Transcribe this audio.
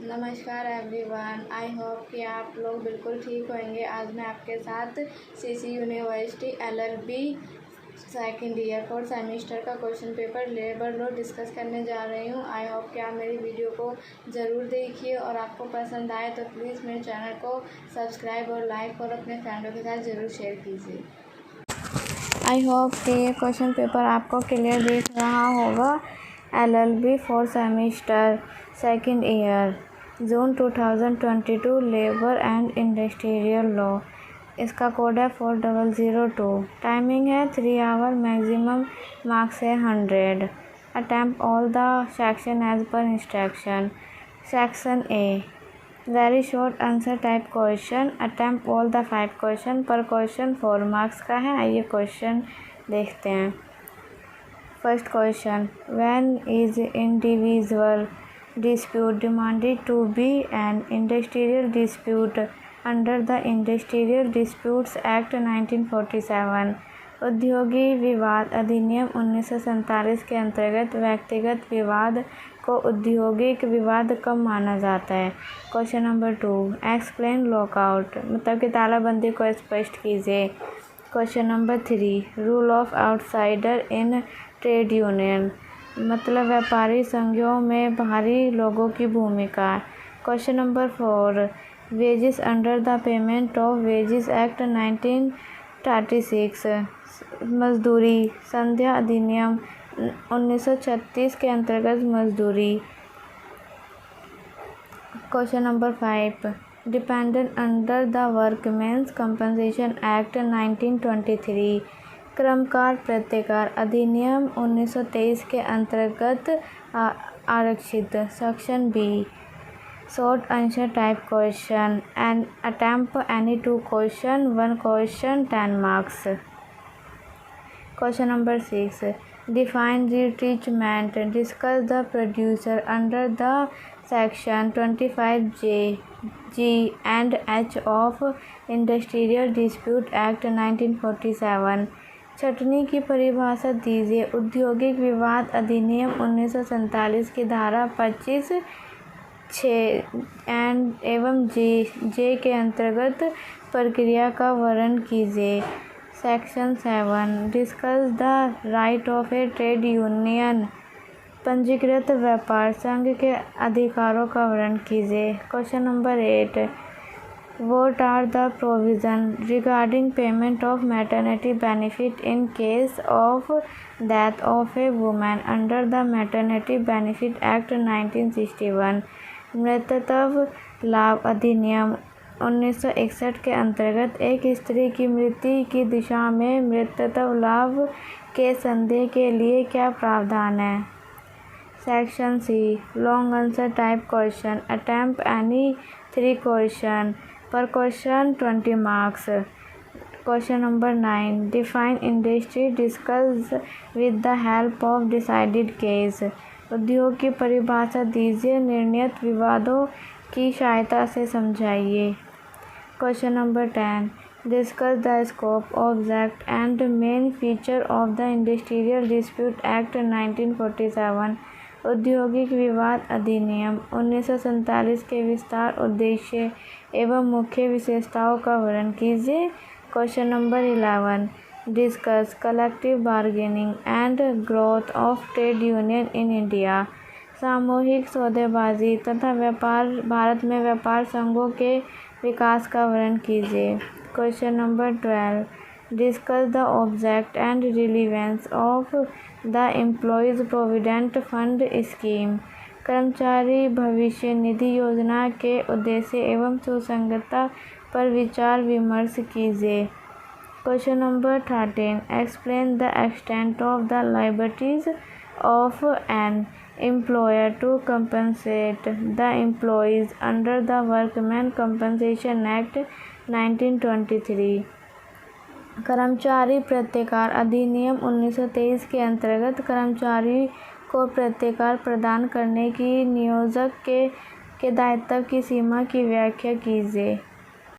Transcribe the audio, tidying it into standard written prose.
नमस्कार everyone, I hope कि आप लोग बिल्कुल ठीक होंगे। आज मैं आपके साथ CC university LLB second year 4th semester का question paper labour law discuss करने जा रही हूँ। आई होप कि आप मेरी वीडियो को ज़रूर देखिए और आपको पसंद आए तो प्लीज़ मेरे चैनल को सब्सक्राइब और लाइक और अपने फ्रेंडों के साथ ज़रूर शेयर कीजिए। आई होप कि ये क्वेश्चन पेपर आपको क्लियर दिख रहा होगा। LLB 4th semester second year June 2022 labour and industrial law. इसका कोड है 4002। टाइमिंग है 3 आवर, मैक्सिमम मार्क्स है 100। Attempt all the section as per instruction. Section A very short answer type question. Attempt all the 5 question. पर question 4 marks का है। आइए question देखते हैं। First question, when is individual dispute demanded to be an industrial dispute under the Industrial Disputes Act 1947। औद्योगिक विवाद अधिनियम 1947 के अंतर्गत व्यक्तिगत विवाद को औद्योगिक विवाद कब माना जाता है। क्वेश्चन नंबर 2, एक्सप्लेन लॉकआउट, मतलब कि तालाबंदी को स्पष्ट कीजिए। Question number 3, rule of outsider in trade union, मतलब व्यापारी संघों में बाहरी लोगों की भूमिका। Question number 4, wages under the payment of wages act 1936, मजदूरी संध्या अधिनियम 1936 के अंतर्गत मजदूरी। Question number 5, dependent under the workmen's compensation act 1923, क्रमकार प्रत्यकार अधिनियम 1923 के अंतर्गत आरक्षित। Section B, short answer type question and attempt any 2 question, 1 question 10 marks. Question number 6, define retrenchment, discuss the producer under the section 25G and H of industrial dispute act 1947। छटनी की परिभाषा दीजिए। औद्योगिक विवाद अधिनियम 1947 की धारा 25 6 एवं जे के अंतर्गत प्रक्रिया का वर्णन कीजिए। Section 7, discuss the right of A trade union, पंजीकृत व्यापार संघ के अधिकारों का वर्णन कीजिए। Question number 8, What are the provisions regarding payment of maternity benefit in case of death of a woman under the Maternity Benefit Act 1961? मृतत्व लाभ अधिनियम 1961 के अंतर्गत एक स्त्री की मृत्यु की दिशा में मृतत्व लाभ के संदेह के लिए क्या प्रावधान है। Section C, long answer type question, attempt any 3 question, पर question 20 marks. Question number 9, define industry, discuss with the help of decided case, उद्योग की परिभाषा दीजिए, निर्णीत विवादों की सहायता से समझाइए। Question number 10, discuss the scope, object and main feature of the industrial dispute act 1947। औद्योगिक विवाद अधिनियम 1947 के विस्तार, उद्देश्य एवं मुख्य विशेषताओं का वर्णन कीजिए। Question number 11, discuss collective bargaining and growth of trade union in India, सामूहिक सौदेबाजी तथा व्यापार, भारत में व्यापार संघों के विकास का वर्णन कीजिए। Question number 12, discuss the object and relevance of the employees provident fund scheme, कर्मचारी भविष्य निधि योजना के उद्देश्य एवं सुसंगतता पर विचार विमर्श कीजिए। Question number 13, explain the extent of the liabilities of an employer to compensate the employees under the workman compensation act 1923। कर्मचारी प्रत्यकार अधिनियम 1923 के अंतर्गत कर्मचारी को प्रत्यकार प्रदान करने की नियोजक के दायित्व की सीमा की व्याख्या कीजिए।